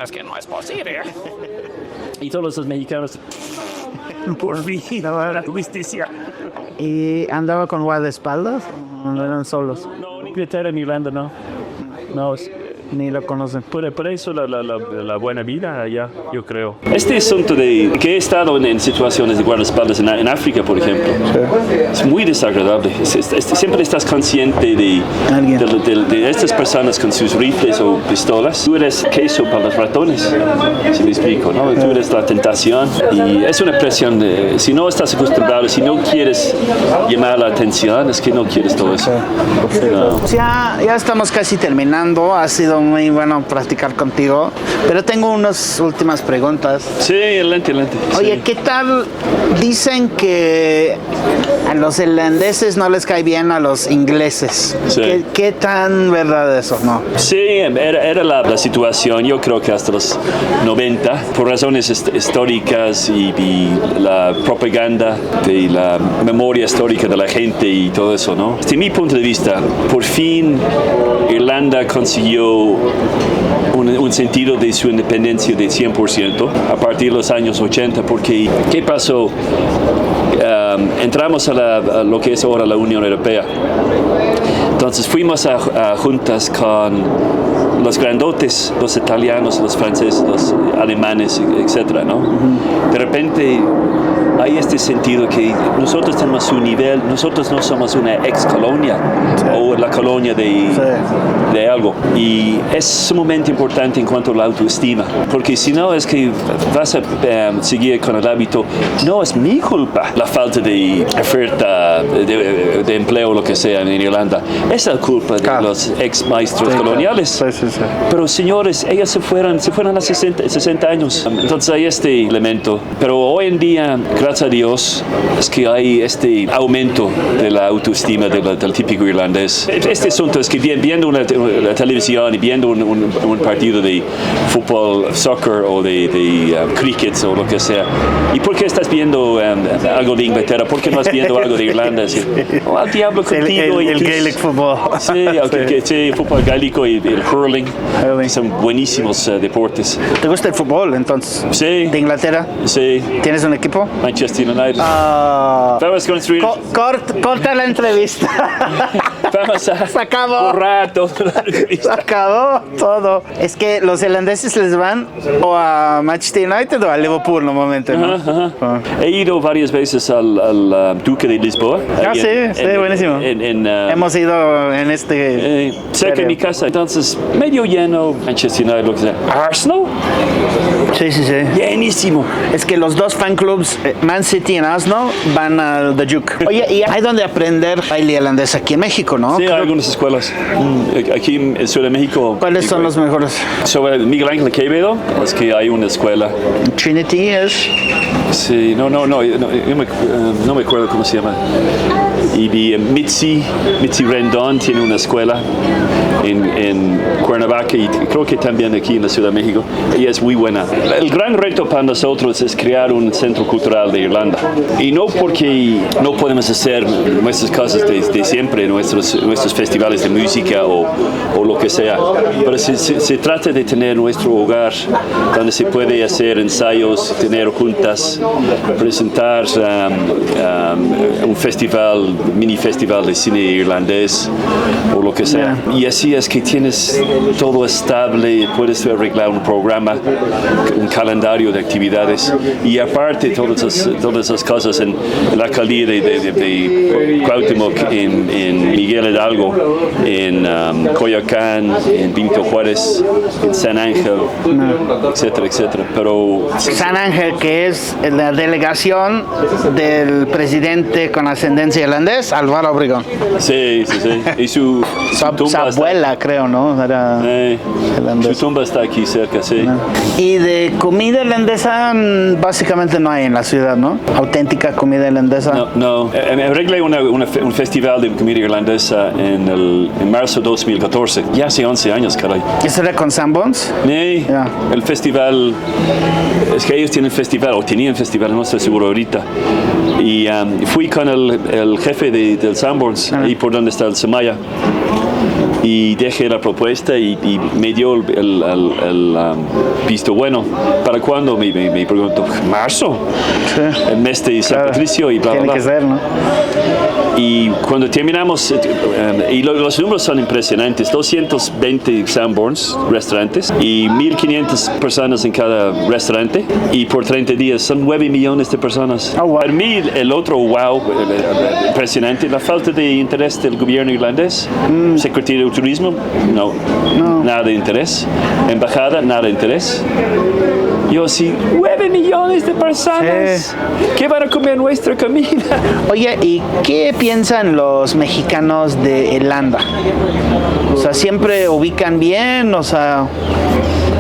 Es que no es posible. Y todos los mexicanos, por fin, ahora justicia. ¿Y andaba con guardaespaldas? ¿O no eran solos? No, en Inglaterra, en Irlanda, no. No, ni lo conocen. Por eso la buena vida allá, yo creo. Este asunto de que he estado en situaciones de guardaespaldas en África, por ejemplo, es muy desagradable. Siempre estás consciente de estas personas con sus rifles o pistolas. Tú eres queso para los ratones, si me explico, ¿no? Tú eres la tentación y es una presión de, si no estás acostumbrado, si no quieres llamar la atención, es que no quieres todo eso. No. Ya estamos casi terminando. Ha sido muy bueno practicar contigo, pero tengo unas últimas preguntas. Sí, adelante. Oye, sí. ¿Qué tal? Dicen que a los irlandeses no les cae bien a los ingleses. Sí. ¿Qué tan verdad es eso, no? Sí, era la situación, yo creo que hasta los 90, por razones históricas y la propaganda de la memoria histórica de la gente y todo eso, ¿no? Desde mi punto de vista, por fin Irlanda consiguió un sentido de su independencia de 100% a partir de los años 80, porque ¿qué pasó? Entramos a lo que es ahora la Unión Europea. Entonces fuimos a juntas con los grandotes, los italianos, los franceses, los alemanes, etcétera, ¿no? De repente hay este sentido que nosotros tenemos un nivel, nosotros no somos una ex colonia o la colonia de algo, y es sumamente importante en cuanto a la autoestima, porque si no es que vas a seguir con el hábito, no es mi culpa la falta de oferta de empleo o lo que sea en Irlanda, es la culpa de los ex maestros coloniales. Sí. Pero señores, ellos se fueron hace 60 años, entonces hay este elemento, pero hoy en día, gracias a Dios, es que hay este aumento de la autoestima del típico irlandés. Este asunto es que viendo la televisión y viendo un partido de fútbol, soccer o de cricket o lo que sea, ¿y por qué estás viendo algo de Inglaterra? ¿Por qué no estás viendo algo de Irlanda? Al diablo contigo. El Gaelic football. Sí, fútbol gaélico y el hurling. Son buenísimos deportes. ¿Te gusta el fútbol entonces? Sí. ¿De Inglaterra? Sí. ¿Tienes un equipo? Manchester United. Vamos a construir. Corta la entrevista. Vamos a Se acabó. borrar todo. Se acabó todo. Es que los irlandeses les van o a Manchester United o a Liverpool normalmente, ¿no? Ajá. He ido varias veces al Duque de Lisboa. Sí, buenísimo. Hemos ido en cerca de mi casa. Entonces, medio lleno, Manchester United, lo que sea. Arsenal. Sí. Llenísimo. Es que los dos fan clubs, Man City y Arsenal, van al The Duke. Oye, y hay donde aprender baile irlandés aquí en México, ¿no? Sí, hay algunas escuelas. Aquí en Ciudad de México. ¿Cuáles son los mejores? Sobre Miguel Ángel Quevedo, es que hay una escuela. Trinity es. Sí, no me acuerdo cómo se llama. Y Mitzi Rendón tiene una escuela en Cuernavaca y creo que también aquí en la Ciudad de México, y es muy buena. El gran reto para nosotros es crear un centro cultural de Irlanda, y no porque no podemos hacer nuestras cosas de siempre, nuestros festivales de música o lo que sea, pero se trata de tener nuestro hogar donde se puede hacer ensayos, tener juntas, presentar un festival, mini festival de cine irlandés o lo que sea. Y así es que tienes todo estable, puedes arreglar un programa, un calendario de actividades, y aparte todas esas cosas en la alcaldía de Cuauhtémoc, en Miguel Hidalgo, en Coyoacán, en Benito Juárez, en San Ángel, etcétera, etcétera. Pero San Ángel, que es la delegación del presidente con ascendencia irlandés, Álvaro Obregón. Sí. Y su abuela, creo, ¿no? Era su tumba está aquí cerca, sí. Y de comida irlandesa básicamente no hay en la ciudad, ¿no? Auténtica comida irlandesa. No. Arreglé un festival de comida irlandesa en marzo de 2014. Ya hace 11 años, caray. ¿Eso era con Sanborns? Sí. Yeah. El festival, es que ellos tienen festival, o tenían festival, no estoy seguro ahorita. Y fui con el jefe del Sanborns, ahí por donde está el Semaya, y dejé la propuesta y me dio el visto bueno. ¿Para cuándo? Me preguntó. ¿Marzo? Sí. El mes de San Patricio y bla, bla, bla. Tiene que ser, ¿no? Y cuando terminamos, y los números son impresionantes, 220 Sanborns, restaurantes, y 1,500 personas en cada restaurante, y por 30 días son 9 millones de personas. Oh, wow. Para mí, el otro impresionante, la falta de interés del gobierno irlandés. Secretaría de Turismo, no, nada de interés. Embajada, nada de interés. Yo sí, 9 millones de personas que van a comer nuestra comida. Oye, ¿y qué piensan los mexicanos de Irlanda? O sea, ¿siempre ubican bien? O sea,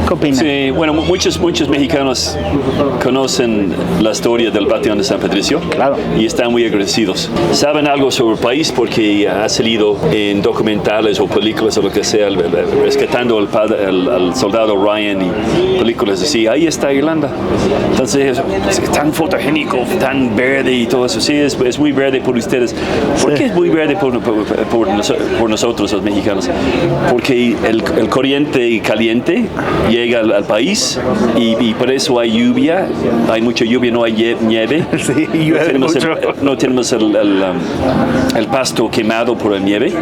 ¿qué opinan? Sí, bueno, muchos mexicanos conocen la historia del Batallón de San Patricio. Claro. Y están muy agradecidos. Saben algo sobre el país porque ha salido en documentales o películas o lo que sea, rescatando al soldado Ryan y películas así. Ahí está Irlanda. Entonces, es tan fotogénico, tan verde y todo eso. Sí, es muy verde por ustedes. ¿Por qué es muy verde por nosotros los mexicanos? Porque el corriente caliente llega al país y por eso hay lluvia, hay mucha lluvia, no hay nieve. Sí, no tenemos el pasto quemado por la nieve,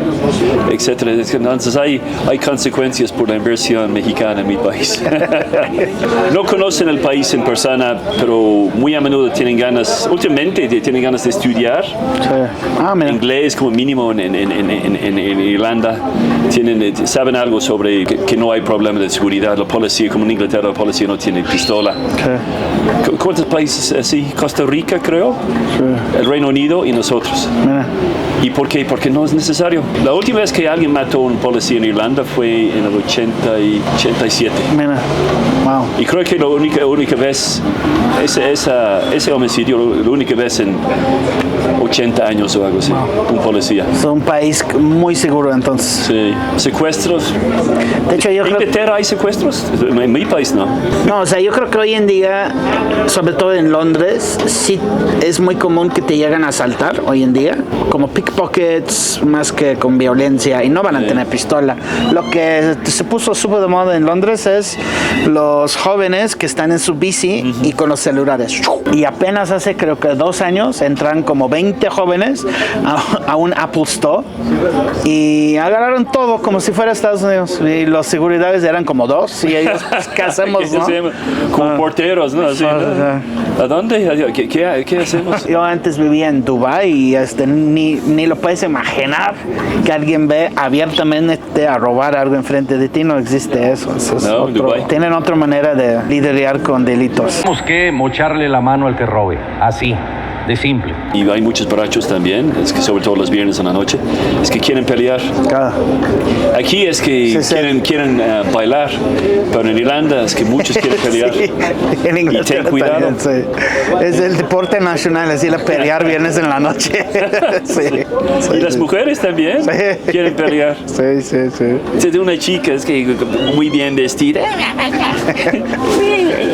etcétera. Entonces hay consecuencias por la inversión mexicana en mi país. No conocen el país en persona, pero muy a menudo últimamente tienen ganas de estudiar inglés como mínimo en Irlanda. Saben algo sobre que no hay problema de seguridad. La policía, como en Inglaterra, la policía no tiene pistola. ¿Cuántos países así? Costa Rica, creo. El Reino Unido y nosotros. ¿Y por qué? Porque no es necesario. La última vez que alguien mató a un policía en Irlanda fue en el 87. Wow. Y creo que la única vez, ese homicidio, la única vez en 80 años o algo así, un policía. Es un país muy seguro entonces. Sí. ¿Secuestros? De hecho, yo creo... ¿En Inglaterra hay secuestros? En mi país no. No, o sea, yo creo que hoy en día, sobre todo en Londres, sí es muy común que te llegan a asaltar hoy en día, como pickpockets, más que con violencia, y no van a tener pistola. Lo que se puso súper de moda en Londres es los jóvenes que están en su bici y con los celulares. Y apenas hace, creo que 2 años, entran como 20 jóvenes a un Apple Store y agarraron todo como si fuera Estados Unidos. Y los seguridades eran como 2 y ellos, pues, ¿qué hacemos, no? Como porteros, ¿no? Así, ¿no? ¿A dónde? ¿Qué hacemos? Yo antes vivía en Dubái y ni lo puedes imaginar que alguien ve abiertamente a robar algo enfrente de ti. No existe eso. No, Dubái. Tienen otra manera de lidiar con delitos. Tenemos que mocharle la mano al que robe, así. de simple. Y hay muchos borrachos también, es que sobre todo los viernes en la noche, es que quieren pelear. Claro. Aquí es que quieren bailar, pero en Irlanda es que muchos quieren pelear. Sí, en Inglaterra y ten cuidado. también, sí. Es el deporte nacional, así la pelear viernes en la noche. Sí. Y las mujeres también quieren pelear. Sí, sí, sí. De una chica es que muy bien vestida.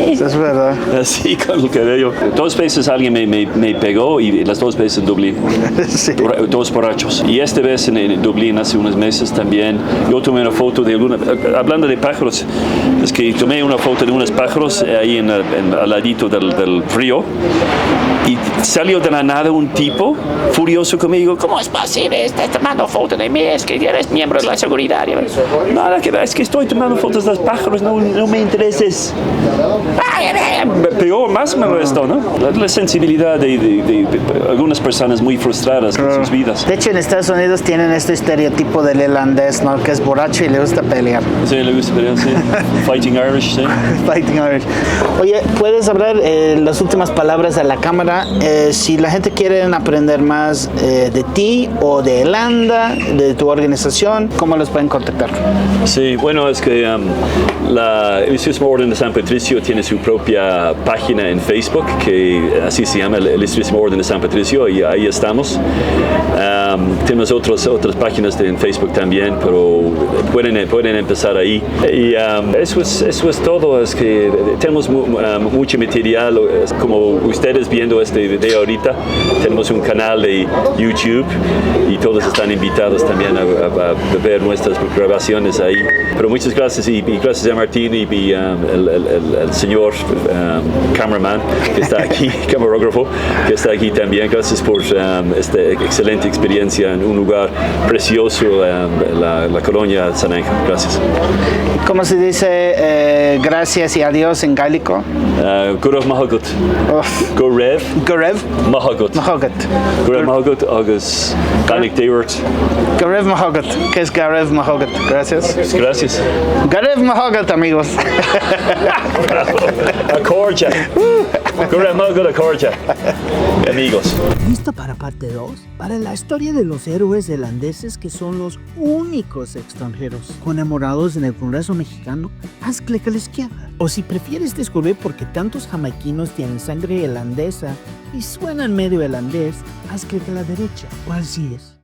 Eso es verdad. Así con el cabello. 2 veces alguien me pegó y las 2 veces en Dublín. Sí. 2 borrachos. Y esta vez en Dublín hace unos meses también. Yo tomé una foto de hablando de pájaros, es que tomé una foto de unos pájaros ahí al ladito del río. Y salió de la nada un tipo furioso conmigo. ¿Cómo es posible? Estás tomando fotos de mí, es que eres miembro de la seguridad. Nada que ver, es que estoy tomando fotos de los pájaros, no me intereses. Peor, más me molestó, ¿no? La sensibilidad de algunas personas muy frustradas con sus vidas. De hecho, en Estados Unidos tienen este estereotipo del irlandés, ¿no? Que es borracho y le gusta pelear. Sí, le gusta pelear, sí. Fighting Irish, sí. Fighting Irish. Oye, ¿puedes hablar las últimas palabras a la cámara? Si la gente quiere aprender más de ti o de Irlanda, de tu organización, ¿cómo los pueden contactar? Sí, bueno, es que el Ilustrísimo Orden de San Patricio tiene su propia página en Facebook, que así se llama, el Ilustrísimo Orden de San Patricio, y ahí estamos. Tenemos otras páginas en Facebook también, pero pueden empezar ahí. Y eso es todo, es que tenemos mucho material, como ustedes viendo este video ahorita, tenemos un canal de YouTube y todos están invitados también a ver nuestras grabaciones ahí. Pero muchas gracias y gracias a Martín y el señor cameraman que está aquí, camarógrafo que está aquí también. Gracias por esta excelente experiencia en un lugar precioso, la colonia San Ángel. Gracias. ¿Cómo se dice gracias y adiós en gaélico? Gorev Mahagut. Gorev Mahagut. Gorev Mahagut agus Gaelic Dewart. Gorev Mahagut. ¿Qué es Gorev Mahagut? Gracias. Gracias. Gorev Mahagut, amigos. Acordia. Gorev Mahagut Acordia. Amigos. ¿Listo para parte 2? Para la historia de los héroes irlandeses que son los únicos extranjeros conmemorados en el Congreso mexicano, haz clic a la izquierda. O si prefieres descubrir por qué tantos jamaiquinos tienen sangre irlandesa y suenan medio irlandés, haz clic a la derecha. ¿Cuál sí es?